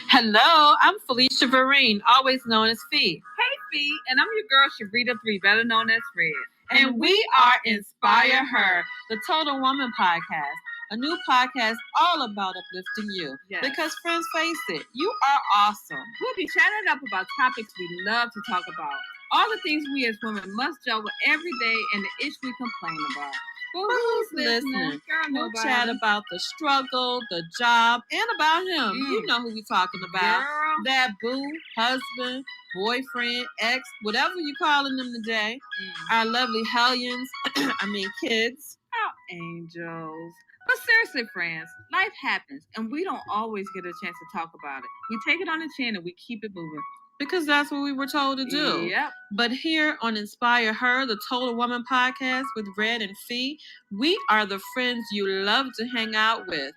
Hello, I'm Felicia Vereen, always known as Fee. Hey, Fee, and I'm your girl, Sharita 3, better known as Red. And we are Inspire Her, the Total Woman Podcast, a new podcast all about uplifting you. Yes. Because, friends, face it, you are awesome. We'll be chatting up about topics we love to talk about, all the things we as women must juggle every day, and the ish we complain about. But who's listening? We'll chat about the struggle, the job, and about him. You know who we're talking about. Girl. That boo, husband, boyfriend, ex, whatever you calling them today. Our lovely hellions, kids. Our angels. But seriously, friends, life happens, and we don't always get a chance to talk about it. We take it on the chin and we keep it moving. Because that's what we were told to do. Yep. But here on Inspire Her, the Total Woman Podcast with Red and Fee, we are the friends you love to hang out with.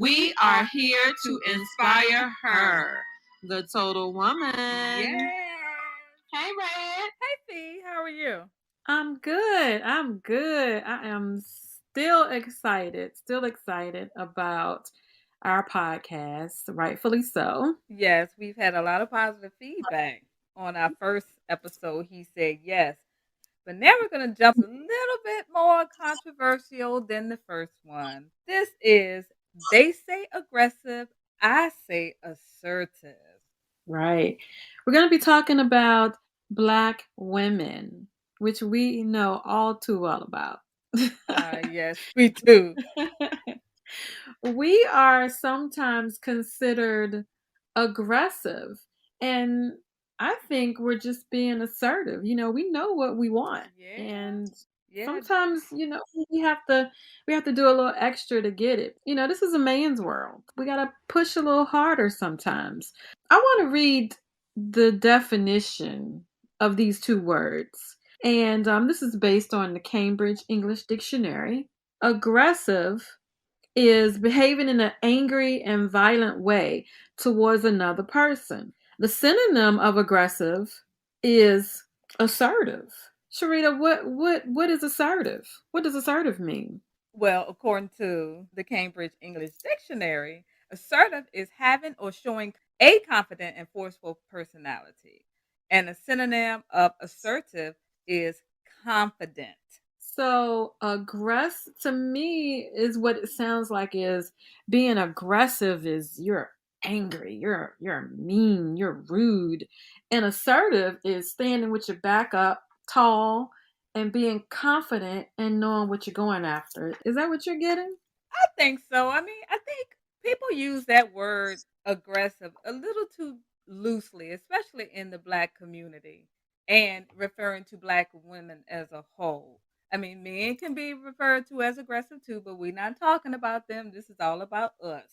We are here to inspire her, the Total Woman. Yes. Hey, Red. Hey, Fee. How are you? I'm good. I am still excited about our podcast, rightfully so. Yes, we've had a lot of positive feedback on our first episode. He said yes. But now we're going to jump a little bit more controversial than the first one. This is They Say Aggressive, I Say Assertive. Right. We're going to be talking about Black women, which we know all too well about. Yes, we do. We are sometimes considered aggressive, and I think we're just being assertive. We know what we want. Yeah. And Yeah. sometimes, we have to do a little extra to get it. This is a man's world. We got to push a little harder sometimes. I want to read the definition of these two words. And this is based on the Cambridge English Dictionary. Aggressive is behaving in an angry and violent way towards another person. The synonym of aggressive is assertive. Sharita, what is assertive? What does assertive mean? Well, according to the Cambridge English Dictionary, assertive is having or showing a confident and forceful personality. And a synonym of assertive is confident. So to me is what it sounds like is being aggressive is you're angry, you're mean, you're rude. And assertive is standing with your back up tall and being confident and knowing what you're going after. Is that what you're getting? I think so. I think people use that word aggressive a little too loosely, especially in the Black community and referring to Black women as a whole. Men can be referred to as aggressive too, but we're not talking about them. This is all about us.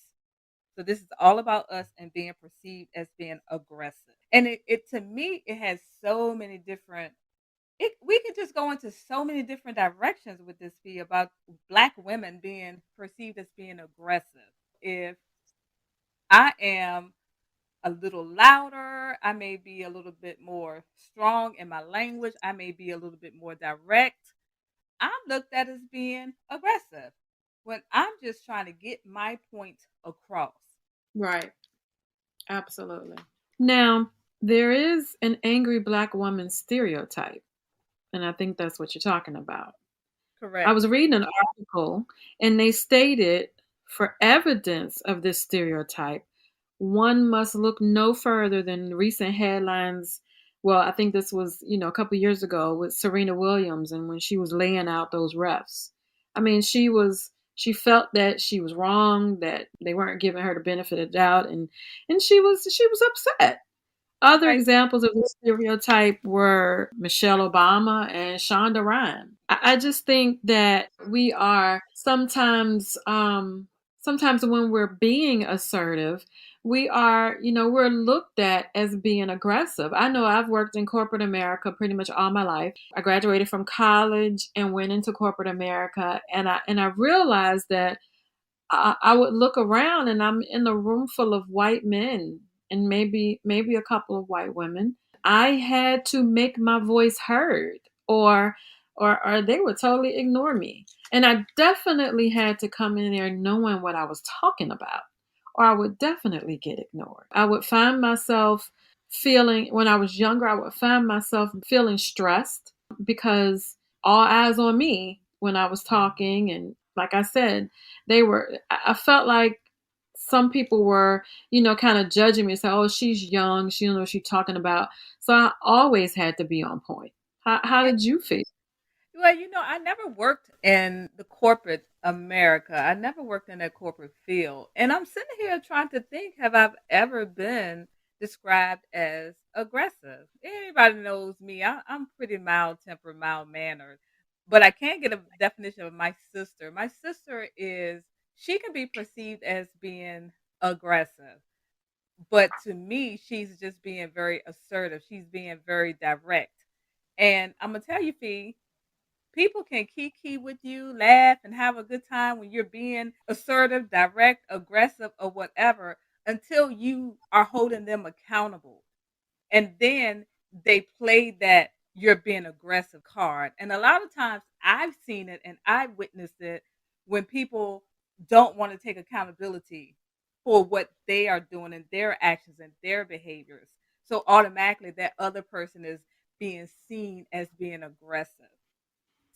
So this is all about us and being perceived as being aggressive. And it to me, it has so many different we could just go into so many different directions with this fee about Black women being perceived as being aggressive. If I am a little louder, I may be a little bit more strong in my language, I may be a little bit more direct, I'm looked at as being aggressive when I'm just trying to get my point across. Right. Absolutely. Now, there is an angry Black woman stereotype, and I think that's what you're talking about. Correct. I was reading an article, and they stated for evidence of this stereotype, one must look no further than recent headlines. Well, I think this was, a couple years ago with Serena Williams and when she was laying out those refs. She felt that she was wrong, that they weren't giving her the benefit of the doubt, and she was upset. Other examples of this stereotype were Michelle Obama and Shonda Rhimes. I just think that we are sometimes when we're being assertive, we're looked at as being aggressive. I know I've worked in corporate America pretty much all my life. I graduated from college and went into corporate America, and I realized that I would look around and I'm in a room full of white men and maybe a couple of white women. I had to make my voice heard or they would totally ignore me. And I definitely had to come in there knowing what I was talking about or I would definitely get ignored. I would find myself feeling, when I was younger, I would find myself feeling stressed because all eyes on me when I was talking. And like I said, I felt like some people were, kind of judging me and say, oh, she's young. She don't know what she's talking about. So I always had to be on point. How did you feel? Well, I never worked in the corporate America. I never worked in that corporate field. And I'm sitting here trying to think, have I ever been described as aggressive? Anybody knows me. I'm pretty mild tempered, mild mannered. But I can't get a definition of my sister. My sister she can be perceived as being aggressive. But to me, she's just being very assertive. She's being very direct. And I'm going to tell you, Fee, people can kiki with you, laugh, and have a good time when you're being assertive, direct, aggressive, or whatever until you are holding them accountable. And then they play that you're being aggressive card. And a lot of times I've seen it and I've witnessed it when people don't want to take accountability for what they are doing and their actions and their behaviors. So automatically that other person is being seen as being aggressive.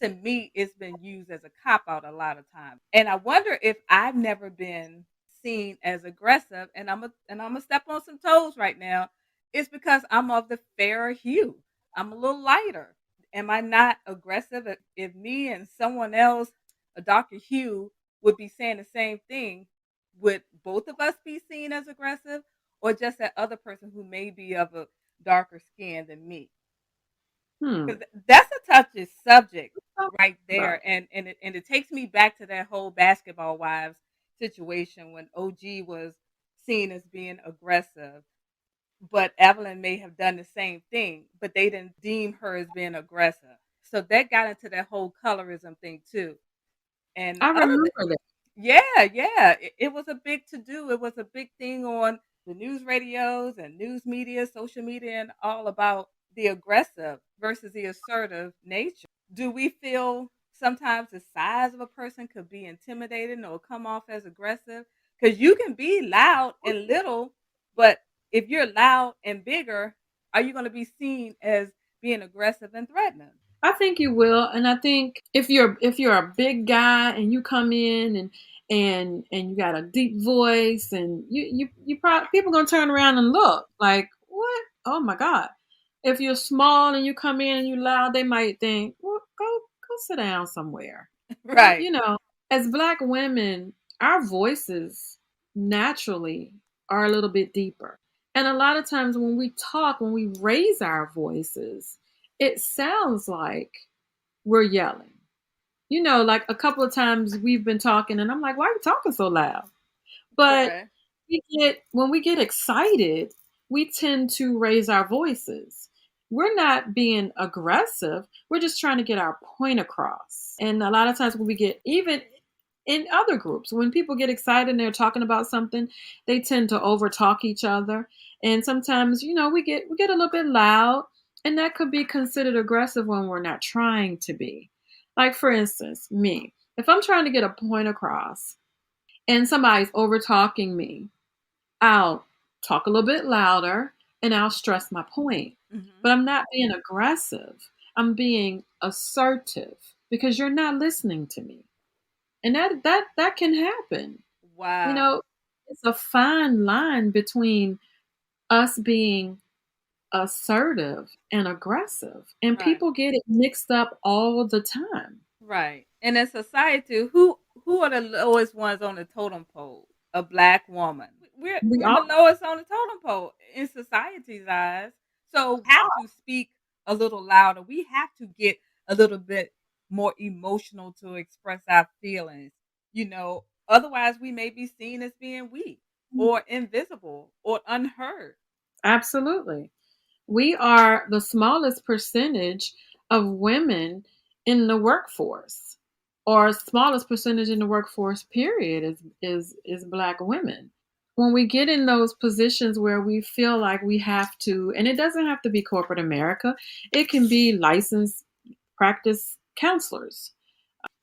To me, it's been used as a cop out a lot of times. And I wonder if I've never been seen as aggressive, and I'm gonna step on some toes right now. It's because I'm of the fairer hue. I'm a little lighter. Am I not aggressive? If me and someone else, a darker hue, would be saying the same thing, would both of us be seen as aggressive, or just that other person who may be of a darker skin than me? Hmm. 'Cause that's a touchy subject right About there, and it takes me back to that whole Basketball Wives situation when OG was seen as being aggressive, but Evelyn may have done the same thing, but they didn't deem her as being aggressive. So that got into that whole colorism thing too. And I other remember that. yeah. It was a big to do. It was a big thing on the news radios and news media, social media, and all about the aggressive versus the assertive nature. Do we feel sometimes the size of a person could be intimidating or come off as aggressive? Because you can be loud and little, but if you're loud and bigger, are you going to be seen as being aggressive and threatening? I think you will, and I think if you're a big guy and you come in and you got a deep voice and you probably people gonna turn around and look like what? Oh my God! If you're small and you come in and you loud, they might think, well, go sit down somewhere. But Right, as Black women, our voices naturally are a little bit deeper, and a lot of times when we talk, when we raise our voices, it sounds like we're yelling. Like a couple of times we've been talking and I'm like, why are you talking so loud? But correct. when we get excited, we tend to raise our voices. We're not being aggressive. We're just trying to get our point across. And a lot of times when we get even in other groups, when people get excited and they're talking about something, they tend to over talk each other. And sometimes, we get a little bit loud, and that could be considered aggressive when we're not trying to be. Like for instance, me. If I'm trying to get a point across and somebody's over talking me, I'll talk a little bit louder and I'll stress my point. Hmm. But I'm not being aggressive. I'm being assertive because you're not listening to me. And that can happen. You Wow. know, it's a fine line between us being assertive and aggressive. And Right. people get it mixed up all the time. Right. And in society, who are the lowest ones on the totem pole? A black woman. We We're the all lowest on the totem pole in society's eyes. So we have to speak a little louder. We have to get a little bit more emotional to express our feelings. Otherwise we may be seen as being weak or invisible or unheard. absolutely. We are the smallest percentage of women in the workforce, or smallest percentage in the workforce period is Black women. When we get in those positions where we feel like we have to, and it doesn't have to be corporate America, it can be licensed practice counselors,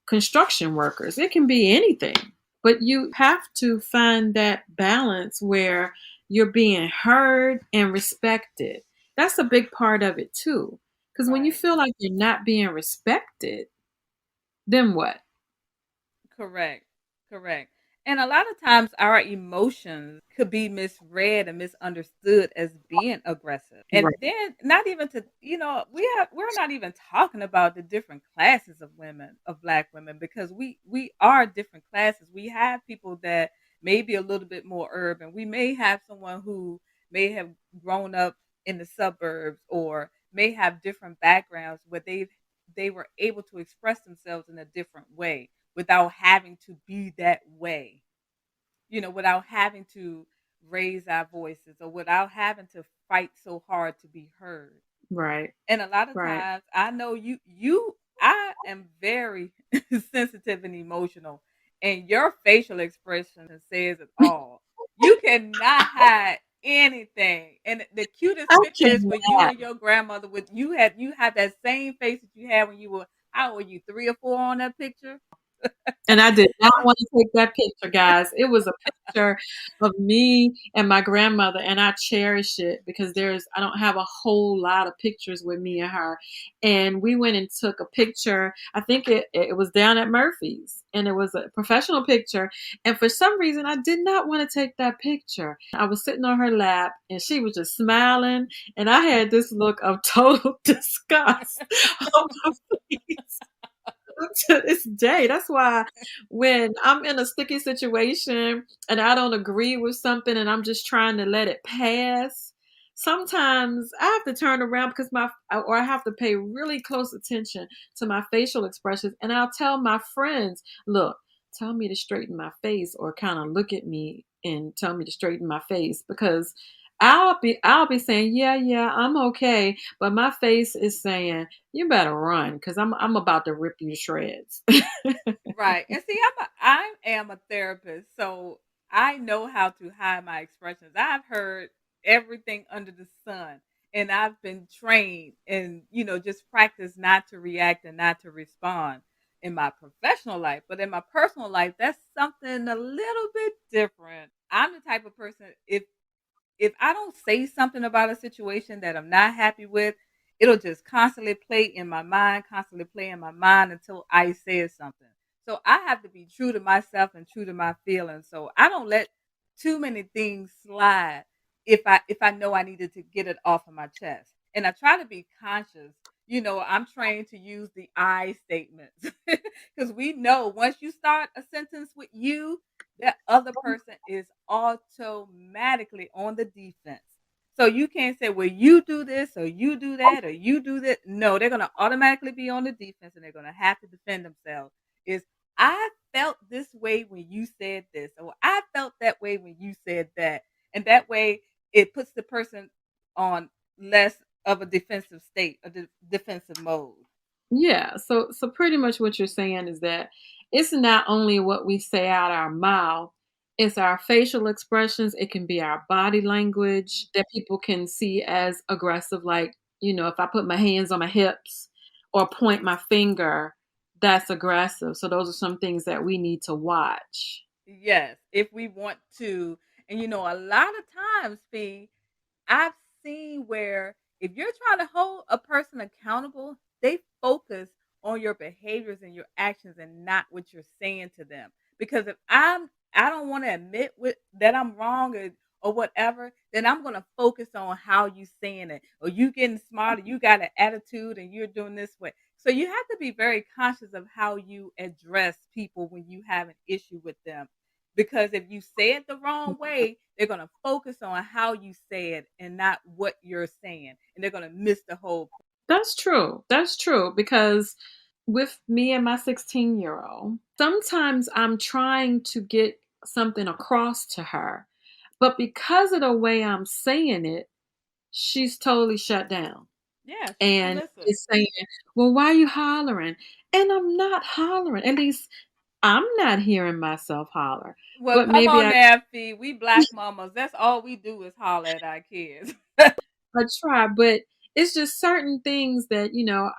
construction workers, it can be anything. But you have to find that balance where you're being heard and respected. That's a big part of it too. Because when you Right. feel like you're not being respected, then what? Correct. Correct. And a lot of times our emotions could be misread and misunderstood as being aggressive. And Right. then not even to, we're not even talking about the different classes of women, of black women, because we are different classes. We have people that may be a little bit more urban. We may have someone who may have grown up in the suburbs or may have different backgrounds where they were able to express themselves in a different way without having to be that way, without having to raise our voices or without having to fight so hard to be heard. Right. And a lot of Right. times I know I am very sensitive and emotional, and your facial expression says it all. You cannot hide anything. And the cutest I picture is with you cannot. and your grandmother with you have that same face that you had when you were, how were you, 3 or 4 on that picture? And I did not want to take that picture, guys. It was a picture of me and my grandmother, and I cherish it because I don't have a whole lot of pictures with me and her. And we went and took a picture. I think it was down at Murphy's, and it was a professional picture. And for some reason, I did not want to take that picture. I was sitting on her lap, and she was just smiling, and I had this look of total disgust on my face to this day. That's why when I'm in a sticky situation and I don't agree with something and I'm just trying to let it pass, sometimes I have to turn around because I have to pay really close attention to my facial expressions. And I'll tell my friends, look, tell me to straighten my face, or kind of look at me and tell me to straighten my face, because I'll be saying, yeah, yeah, I'm okay. But my face is saying, you better run because I'm about to rip you to shreds. Right. And see, I am a therapist, so I know how to hide my expressions. I've heard everything under the sun, and I've been trained and, just practice not to react and not to respond in my professional life. But in my personal life, that's something a little bit different. I'm the type of person, if I don't say something about a situation that I'm not happy with, it'll just constantly play in my mind until I say something. So I have to be true to myself and true to my feelings. So I don't let too many things slide if I know I needed to get it off of my chest. And I try to be conscious. I'm trained to use the I statements because we know once you start a sentence with you, that other person is automatically on the defense. So you can't say, well, you do this or you do that or you do that. No, they're going to automatically be on the defense and they're going to have to defend themselves. Is I felt this way when you said this, or I felt that way when you said that. And that way it puts the person on less of a defensive state, defensive mode. Yeah, so pretty much what you're saying is that it's not only what we say out our mouth, it's our facial expressions, it can be our body language that people can see as aggressive, like, if I put my hands on my hips or point my finger, that's aggressive. So those are some things that we need to watch. Yes, if we want to. And a lot of times, Fee, I've seen where if you're trying to hold a person accountable, they focus on your behaviors and your actions and not what you're saying to them. Because if I don't want to admit that I'm wrong or whatever, then I'm gonna focus on how you saying it. Or you getting smarter, you got an attitude and you're doing this way. So you have to be very conscious of how you address people when you have an issue with them, because if you say it the wrong way, they're going to focus on how you say it and not what you're saying. And they're going to miss the whole point. That's true. That's true because with me and my 16-year-old, sometimes I'm trying to get something across to her, but because of the way I'm saying it, she's totally shut down Yeah, she won't and listen. is saying, "Well, why are you hollering?" And I'm not hollering. At least I'm not hearing myself holler. Well, But come maybe on now, Fee. We black mamas. That's all we do is holler at our kids. I try, but it's just certain things that,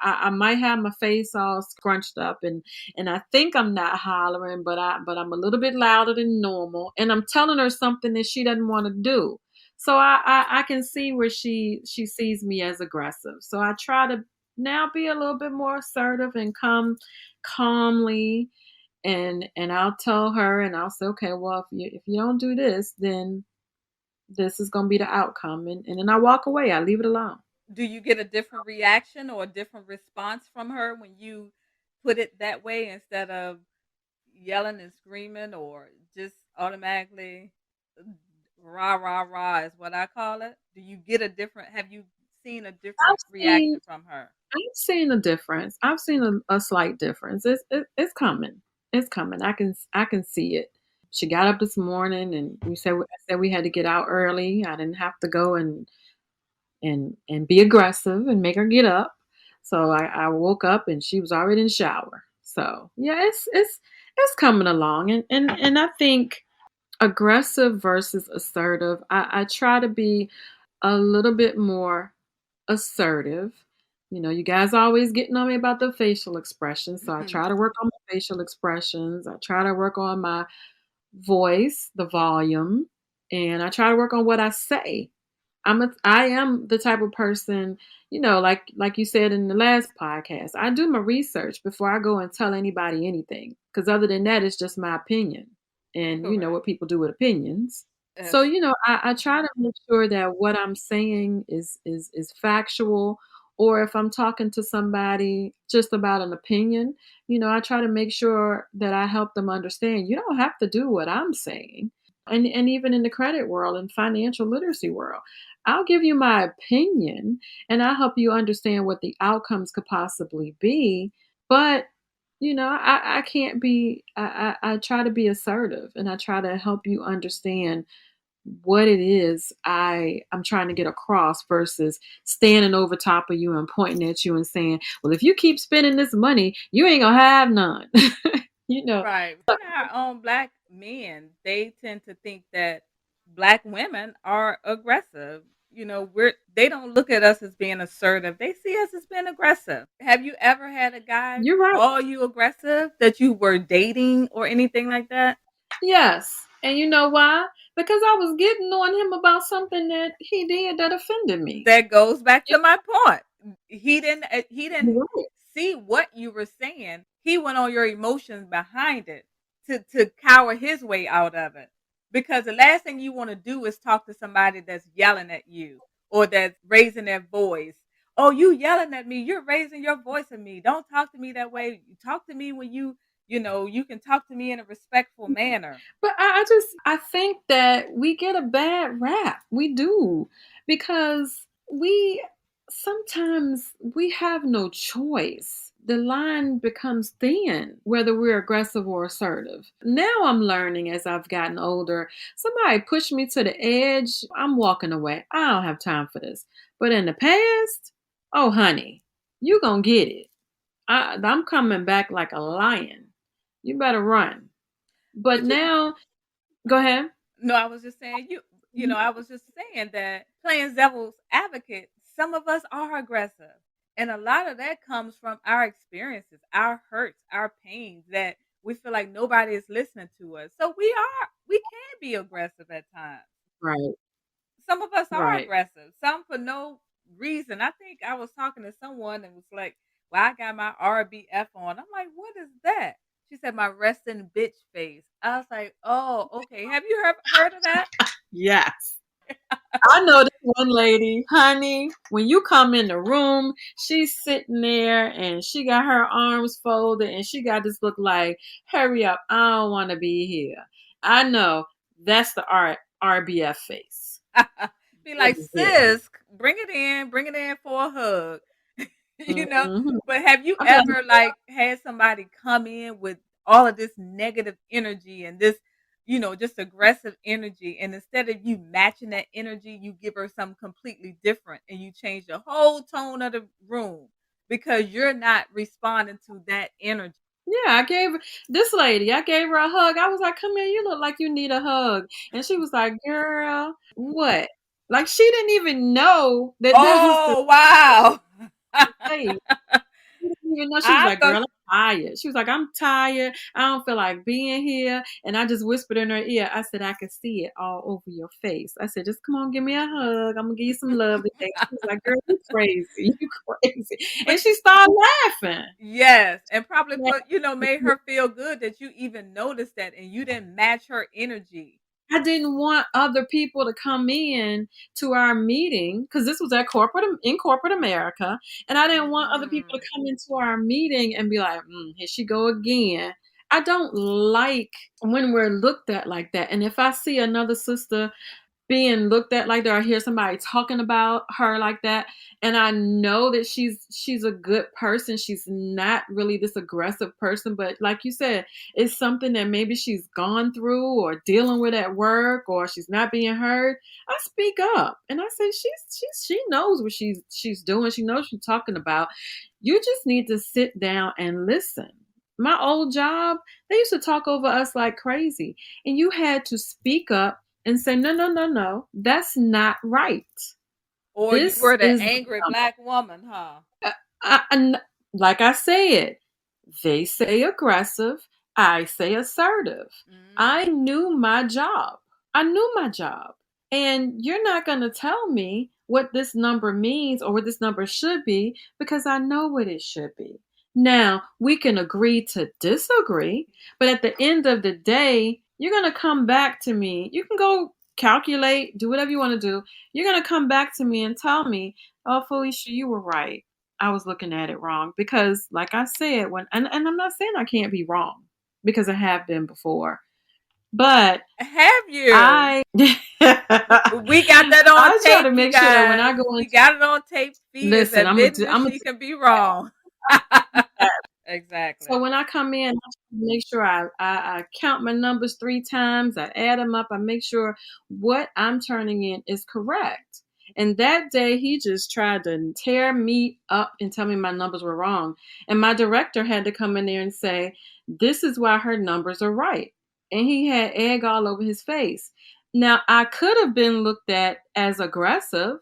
I might have my face all scrunched up, and I think I'm not hollering, but I'm a little bit louder than normal, and I'm telling her something that she doesn't want to do. So I can see where she sees me as aggressive. So I try to now be a little bit more assertive and come calmly, and I'll tell her, and I'll say, okay, well, if you don't do this, then this is gonna be the outcome, and then I walk away. I leave it alone. Do you get a different reaction or a different response from her when you put it that way instead of yelling and screaming or just automatically uh, rah rah rah is what I call it? Do you get a different have you seen a I've different seen reaction from her? I've seen a difference. I've seen a slight difference. It's coming. It's coming. I can see it. She got up this morning, and I said we had to get out early. I didn't have to go and be aggressive and make her get up. So I woke up, and she was already in the shower. So yeah, it's coming along, and I think aggressive versus assertive. I try to be a little bit more assertive. You guys always getting on me about the facial expressions, so I try to work on my facial expressions. I try to work on my voice, the volume, and I try to work on what I say. I am the type of person, like you said in the last podcast, I do my research before I go and tell anybody anything. Because other than that, it's just my opinion. And you know Correct. what people do with opinions. So, That's I try to make sure that what I'm saying is factual. Or if I'm talking to somebody just about an opinion, I try to make sure that I help them understand you don't have to do what I'm saying. And even in the credit world and financial literacy world, I'll give you my opinion, and I'll help you understand what the outcomes could possibly be. But I can't be. I try to be assertive, and I try to help you understand what it is I'm trying to get across versus standing over top of you and pointing at you and saying, "Well, if you keep spending this money, you ain't gonna have none." you know. right. Even our own black men, they tend to think that black women are aggressive. They don't look at us as being assertive. They see us as being aggressive. Have you ever had a guy You're right. call you aggressive that you were dating or anything like that? Yes. And you know why? Because I was getting on him about something that he did that offended me. That goes back to my point. He didn't Right. see what you were saying. He went on your emotions behind it to cower his way out of it. Because the last thing you want to do is talk to somebody that's yelling at you or that's raising their voice. Oh, you yelling at me. You're raising your voice at me. Don't talk to me that way. You talk to me when you can talk to me in a respectful manner. But I think that we get a bad rap. We do. Because we sometimes we have no choice. The line becomes thin, whether we're aggressive or assertive. Now I'm learning as I've gotten older. Somebody pushed me to the edge, I'm walking away. I don't have time for this. But in the past, oh honey, you gonna get it. I'm coming back like a lion. You better run. But But you now, go ahead. No, I was just saying I was just saying that playing devil's advocate, some of us are aggressive. And a lot of that comes from our experiences, our hurts, our pains that we feel like nobody is listening to us. So we can be aggressive at times. Right, Some of us are right. aggressive, some for no reason. I think I was talking to someone and was like, well, I got my RBF on. I'm like, what is that? She said, my resting bitch face. I was like, oh, okay. Have you heard of that? Yes. I know this one lady, honey, when you come in the room, she's sitting there and she got her arms folded and she got this look like, hurry up, I don't want to be here. I know that's the RBF face. Be That like, is it. sis, bring it in for a hug. you know. Hmm. But have you I've had, ever like had somebody come in with all of this negative energy and this, just aggressive energy, and instead of you matching that energy, you give her something completely different and you change the whole tone of the room because you're not responding to that energy. yeah, this lady, I gave her a hug. I was like, come here, you look like you need a hug. And she was like, girl, what? Like she didn't even know that that was the Oh, wow. place. She didn't even know. She was I like, thought "Girl, I'm tired." She was like, "I'm tired. I don't feel like being here." And I just whispered in her ear. I said, "I could see it all over your face." I said, "Just come on, give me a hug. I'm gonna give you some love today." She was like, "Girl, you crazy. You crazy." And but she started laughing. yes, and probably Yeah. put, made her feel good that you even noticed that and you didn't match her energy. I didn't want other people to come in to our meeting because this was at corporate America, and I didn't want other people Mm. to come into our meeting and be like, "Here she go again." I don't like when we're looked at like that. And if I see another sister being looked at like that, or I hear somebody talking about her like that, and I know that she's a good person, she's not really this aggressive person, but like you said, it's something that maybe she's gone through or dealing with at work, or she's not being heard. I speak up and I say she knows what she's doing, she knows what she's talking about. You just need to sit down and listen. My old job, they used to talk over us like crazy, and you had to speak up and say, "No, no, no, no, that's not right. Or you This were the is angry black woman, huh? like I said, they say aggressive, I say assertive. I Mm. knew my job. I knew my job. And you're not going to tell me what this number means or what this number should be because I know what it should be. Now, we can agree to disagree, but at the end of the day, you're going to come back to me. You can go calculate, do whatever you want to do. You're going to come back to me and tell me, "Oh, Felicia, you were right. I was looking at it wrong." Because like I said, and I'm not saying I can't be wrong because I have been before, but Have you? I We got that on I try tape, to you make sure that when I guys. go We into got it on tape. Fee is listen, admitting I'm gonna she can be wrong. So Exactly. when I come in, I try to make sure I count my numbers 3 times. I add them up. I make sure what I'm turning in is correct. And that day, he just tried to tear me up and tell me my numbers were wrong. And my director had to come in there and say, "This is why her numbers are right." And he had egg all over his face. Now, I could have been looked at as aggressive,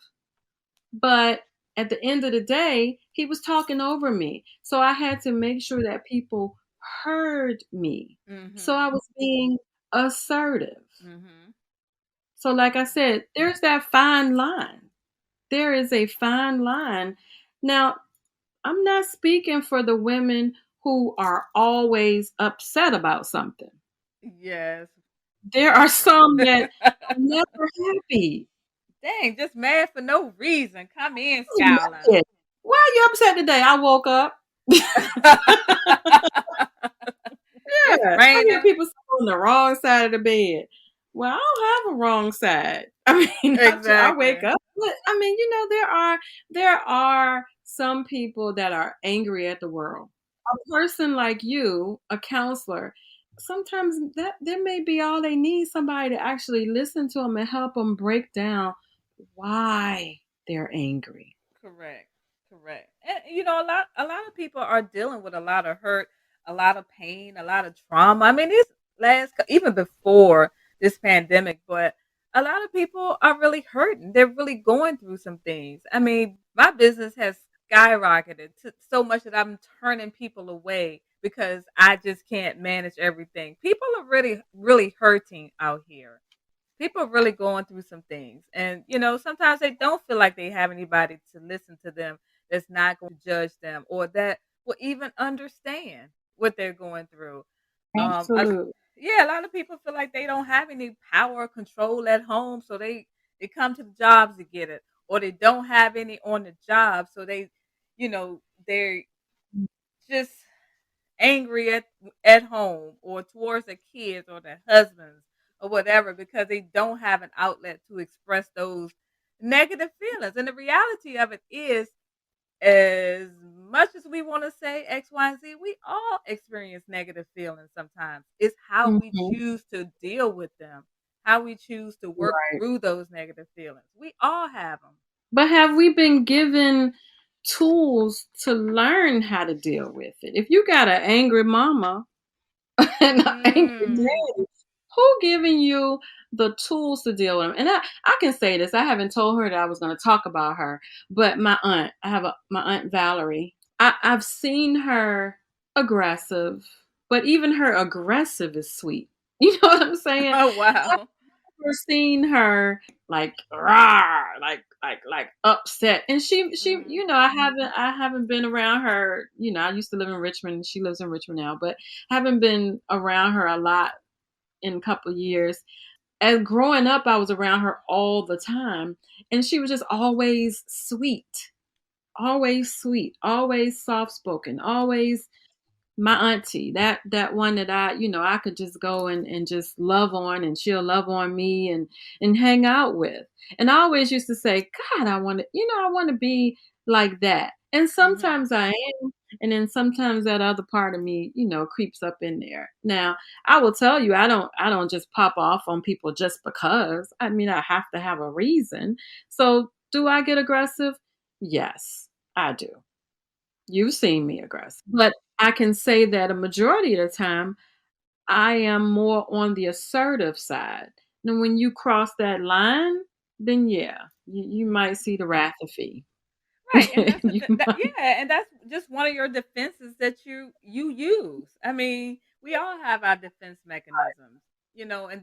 but at the end of the day, he was talking over me. So I had to make sure that people heard me. So I Mhm. was being assertive. Mhm. So, like I said, there's that fine line. There is a fine line. Now, I'm not speaking for the women who are always upset about something. Yes. There are Definitely. some that are never happy. Dang, just mad for no reason. Come in, I'm Skylar. mad. Why are you upset today? I woke up. It's Yeah, I hear raining. people say on the wrong side of the bed. Well, I don't have a wrong side. I mean, I wake Exactly. up, but I mean, there are some people that are angry at the world. A person like you, a counselor, sometimes that there may be all they need, somebody to actually listen to them and help them break down why they're angry. Correct. Correct. And a lot of people are dealing with a lot of hurt, a lot of pain, a lot of trauma. I mean, even before this pandemic, but a lot of people are really hurting. They're really going through some things. I mean, my business has skyrocketed to so much that I'm turning people away because I just can't manage everything. People are really really hurting out here. People are really going through some things, and sometimes they don't feel like they have anybody to listen to them, that's not going to judge them, or that will even understand what they're going through. um a, Absolutely. yeah, a lot of people feel like they don't have any power or control at home, so they come to the jobs to get it, or they don't have any on the job, so they're just angry at home or towards their kids or their husbands or whatever, because they don't have an outlet to express those negative feelings. And the reality of it is, as much as we want to say X, Y, and Z, we all experience negative feelings sometimes. It's how we Mhm. choose to deal with them, how we choose to work Right. through those negative feelings. We all have them. But have we been given tools to learn how to deal with it? If you got an angry mama and an angry Mm. daddy, who giving you the tools to deal with them? And I can say this. I haven't told her that I was going to talk about her, but my aunt, my aunt Valerie. I've seen her aggressive, but even her aggressive is sweet. You know what I'm saying? Oh, wow. Never seen her like rah, like upset. And she, Mhm. I haven't been around her. I used to live in Richmond. She lives in Richmond now, but haven't been around her a lot in a couple of years. And growing up, I was around her all the time, and she was just always sweet, always soft spoken, always my auntie, that one that I could just go and just love on, and she'll love on me and hang out with. And I always used to say, God, I want to be like that. And Mhm. sometimes I am, and then sometimes that other part of me, creeps up in there. Now, I will tell you, I don't just pop off on people just because. I mean, I have to have a reason. So, do I get aggressive? Yes, I do. You've seen me aggressive. But I can say that a majority of the time, I am more on the assertive side. Now, when you cross that line, then yeah, you might see the wrath of fee. Right, and that's a You might. yeah, and that's just one of your defenses that you use. I mean, we all have our defense mechanisms, and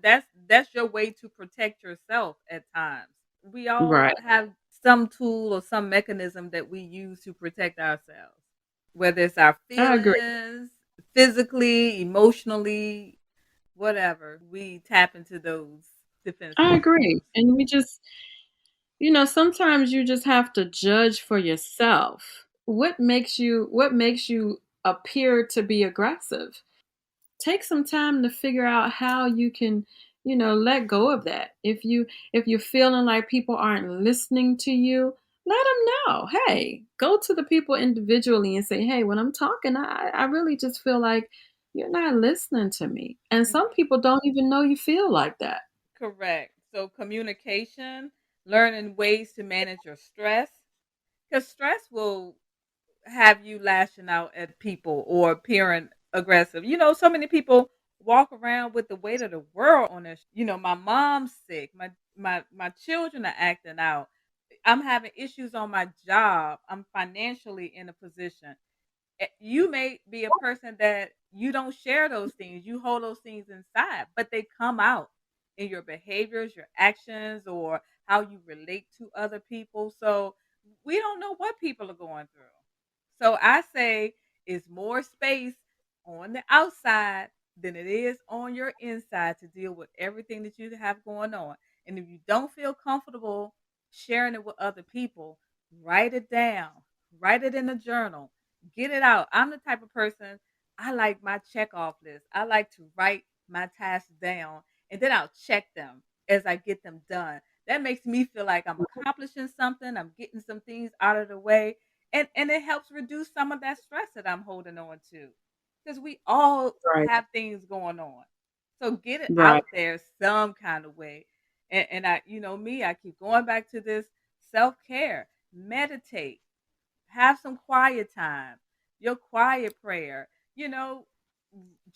that's your way to protect yourself at times. We all Right. have some tool or some mechanism that we use to protect ourselves, whether it's our I agree. feelings, physically, emotionally, whatever. We tap into those defense I agree. mechanisms. And sometimes you just have to judge for yourself. What makes you appear to be aggressive? Take some time to figure out how you can let go of that. If you're feeling like people aren't listening to you, let them know. Hey, go to the people individually and say, hey, when I'm talking, I really just feel like you're not listening to me. And some Mhm. people don't even know you feel like that. Correct. So communication, learning ways to manage your stress, because stress will have you lashing out at people or appearing aggressive. So many people walk around with the weight of the world on their. My mom's sick. My children are acting out. I'm having issues on my job. I'm financially in a position. You may be a person that you don't share those things. You hold those things inside, but they come out in your behaviors, your actions, or how you relate to other people. So we don't know what people are going through. So I say it's more space on the outside than it is on your inside to deal with everything that you have going on. And if you don't feel comfortable sharing it with other people, write it down, write it in a journal, get it out. I'm the type of person, I like my check off list. I like to write my tasks down and then I'll check them as I get them done. That makes me feel like I'm accomplishing something, I'm getting some things out of the way, and it helps reduce some of that stress that I'm holding on to. Because we all Right. have things going on. So get it Right. out there some kind of way. And I keep going back to this self-care, meditate, have some quiet time, your quiet prayer, you know,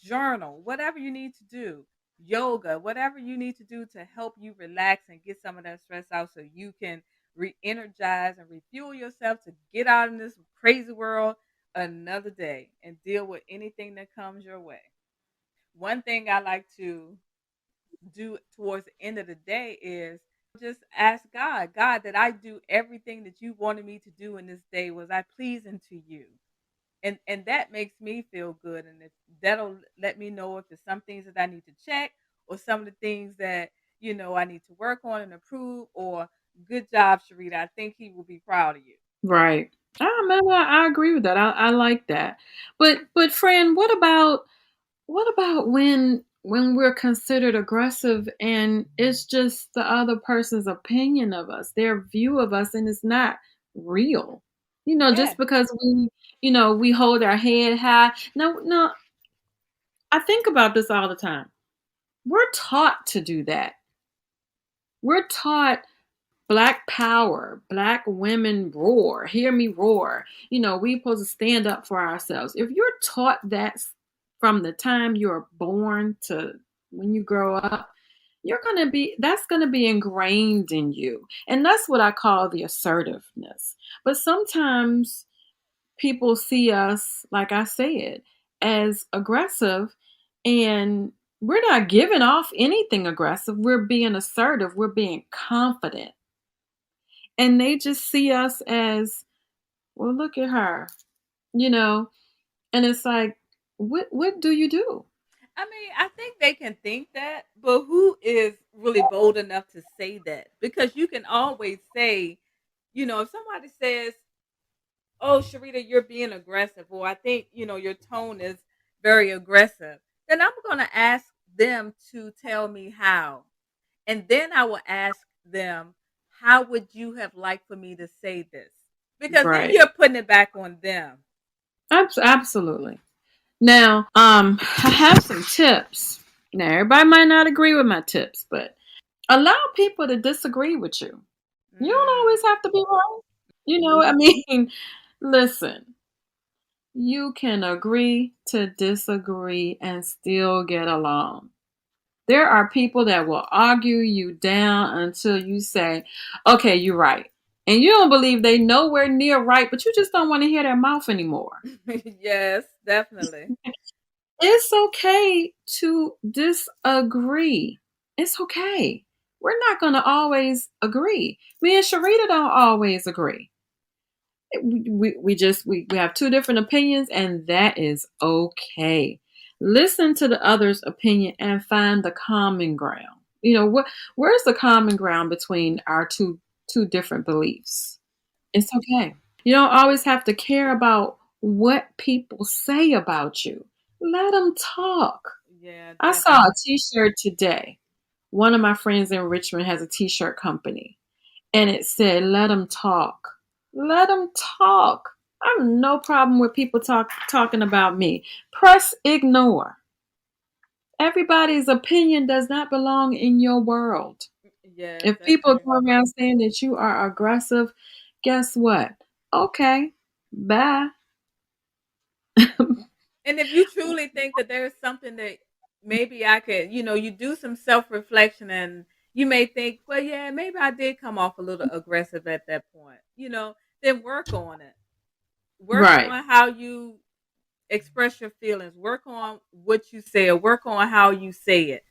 journal, whatever you need to do, yoga, whatever you need to do to help you relax and get some of that stress out so you can re energize and refuel yourself to get out in this crazy world another day and deal with anything that comes your way. One thing I like to do towards the end of the day is just ask God, did I do everything that you wanted me to do in this day? Was I pleasing to you? And that makes me feel good, and if that'll let me know if there's some things that I need to check or some of the things that I need to work on and improve. Or good job, Sharita. I think he will be proud of you. Right. Ah, man, I agree with that. I like that. But friend, what about when we're considered aggressive and it's just the other person's opinion of us, their view of us, and it's not real. Yeah. Just because we hold our head high. No, no, I think about this all the time. We're taught to do that. We're taught Black power, Black women roar, hear me roar. We supposed to stand up for ourselves. If you're taught that from the time you're born to when you grow up, that's going to be ingrained in you. And that's what I call the assertiveness. But sometimes people see us, like I said, as aggressive, and we're not giving off anything aggressive. We're being assertive, we're being confident. And they just see us as, well, look at her, you know, and it's like, what do you do? I mean, I think they can think that, but who is really bold enough to say that? Because you can always say, if somebody says, "Oh, Sharita, you're being aggressive," or "I think your tone is very aggressive," then I'm going to ask them to tell me how, and then I will ask them, "How would you have liked for me to say this?" Because then Right. you're putting it back on them. Absolutely. Now, I have some tips. Now, everybody might not agree with my tips, but allow people to disagree with you. You don't Mm. always have to be right. I mean, listen, you can agree to disagree and still get along. There are people that will argue you down until you say, okay, you're right. And you don't believe they nowhere near right, but you just don't want to hear their mouth anymore. Yes, definitely. It's okay to disagree. It's okay. We're not going to always agree. Me and Sharita don't always agree. We have two different opinions, and that is okay. Listen to the other's opinion and find the common ground. Where's the common ground between our two different beliefs? It's okay. You don't always have to care about what people say about you. Let them talk. Yeah, I saw a definitely. t-shirt today. One of my friends in Richmond has a t-shirt company, and it said, let them talk. Let them talk. I have no problem with people talking about me. Press ignore. Everybody's opinion does not belong in your world. Yes, If that's people true. go around saying that you are aggressive, guess what? Okay, bye. And if you truly think that there's something that maybe I could, you do some self reflection and you may think, well, yeah, maybe I did come off a little aggressive at that point, then work on it. Work Right, on how you express your feelings, work on what you say, or work on how you say it.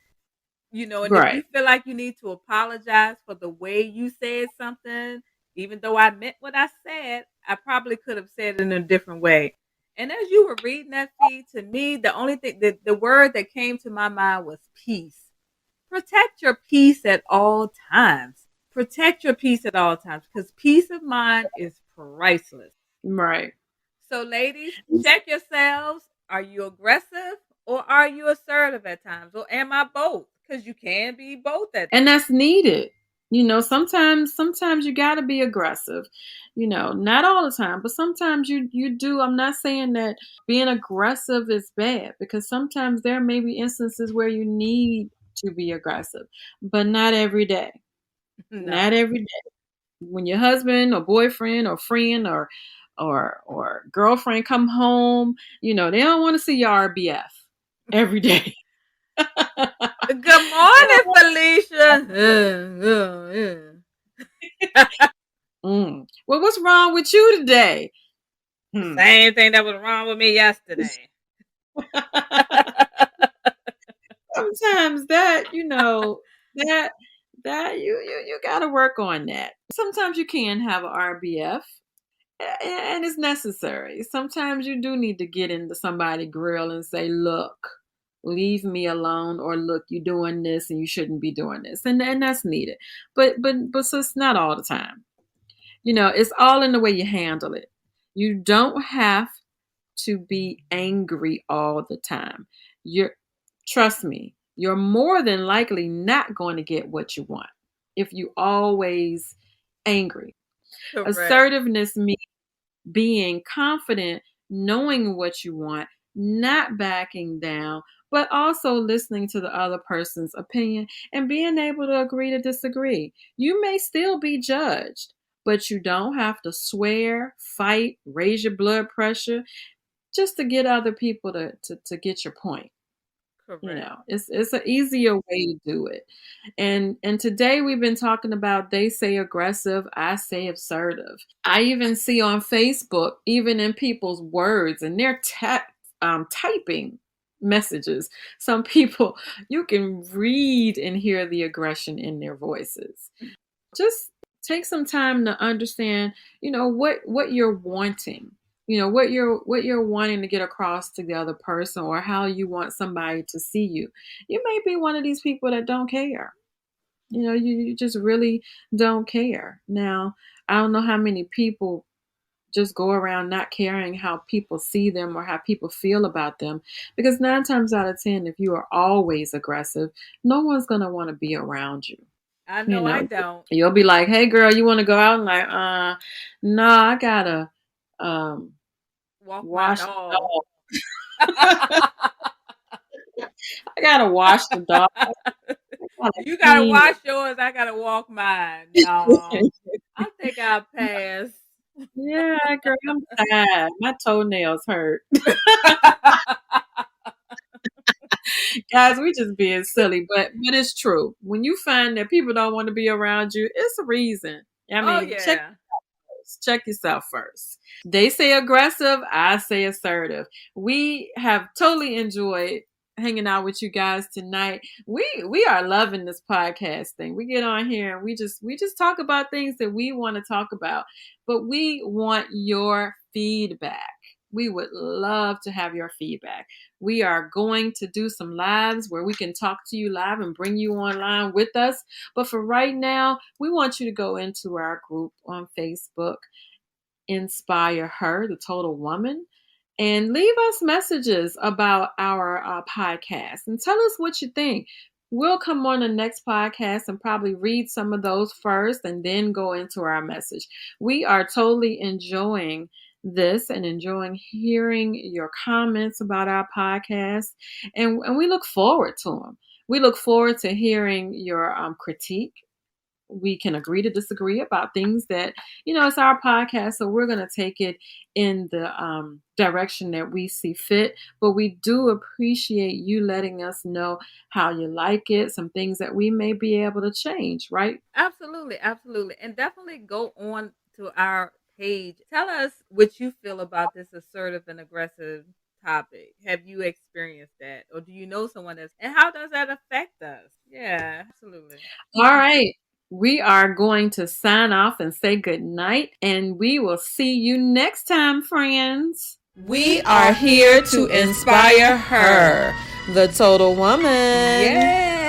And if you right. feel like you need to apologize for the way you said something, even though I meant what I said, I probably could have said it in a different way. And as you were reading that feed, to me, the only thing the word that came to my mind was peace. Protect your peace at all times. Protect your peace at all times because peace of mind is priceless. Right. So, ladies, check yourselves. Are you aggressive or are you assertive at times? Or am I both? Because you can be both at And that's needed. Sometimes you got to be aggressive. Not all the time, but sometimes you do. I'm not saying that being aggressive is bad, because sometimes there may be instances where you need to be aggressive, but not every day. Not No. every day. When your husband or boyfriend or friend or girlfriend come home, they don't want to see your RBF every day. Good morning, Felicia. Well, what's wrong with you today? The Hmm. same thing that was wrong with me yesterday. Sometimes that you got to work on that. Sometimes you can have an RBF, and it's necessary. Sometimes you do need to get into somebody's grill and say, "Look, leave me alone," or "Look, you're doing this and you shouldn't be doing this," and that's needed. But so it's not all the time. It's all in the way you handle it. You don't have to be angry all the time. You're Trust me, you're more than likely not going to get what you want if you always angry. Correct. Assertiveness means being confident, knowing what you want, not backing down, but also listening to the other person's opinion and being able to agree to disagree. You may still be judged, but you don't have to swear, fight, raise your blood pressure just to get other people to get your point. Correct. It's an easier way to do it. And today we've been talking about they say aggressive, I say assertive. I even see on Facebook, even in people's words, and they're typing messages. Some people, you can read and hear the aggression in their voices. Just take some time to understand, what you're wanting. What you're wanting to get across to the other person, or how you want somebody to see you. You may be one of these people that don't care. You just really don't care. Now, I don't know how many people just go around not caring how people see them or how people feel about them. Because 9 times out of 10, if you are always aggressive, no one's going to want to be around you. I know I don't. You'll be like, hey girl, you want to go out? And like, no, I gotta Walk wash my the dog. dog. I gotta wash the dog. You gotta wash yours. I gotta walk mine. No, I think I'll pass. Yeah, girl, I'm tired. My toenails hurt. Guys, we just being silly, but it's true. When you find that people don't want to be around you, it's a reason. I mean, yeah. check yourself first. They say aggressive, I say assertive. We have totally enjoyed hanging out with you guys tonight. We are loving this podcast thing. We get on here and we just talk about things that we want to talk about, but we want your feedback. We would love to have your feedback. We are going to do some lives where we can talk to you live and bring you online with us. But for right now, we want you to go into our group on Facebook, Inspire Her, the Total Woman, and leave us messages about our podcast and tell us what you think. We'll come on the next podcast and probably read some of those first and then go into our message. We are totally enjoying this and enjoying hearing your comments about our podcast, and we look forward to them. We look forward to hearing your critique. We can agree to disagree about things that, it's our podcast, so we're going to take it in the direction that we see fit. But we do appreciate you letting us know how you like it, some things that we may be able to change, right? Absolutely. And definitely go on to our page. Tell us what you feel about this assertive and aggressive topic. Have you experienced that? Or do you know someone else? And how does that affect us? Yeah, absolutely. All right. We are going to sign off and say good night, and we will see you next time, friends. We are here to inspire her, the total woman. Yeah.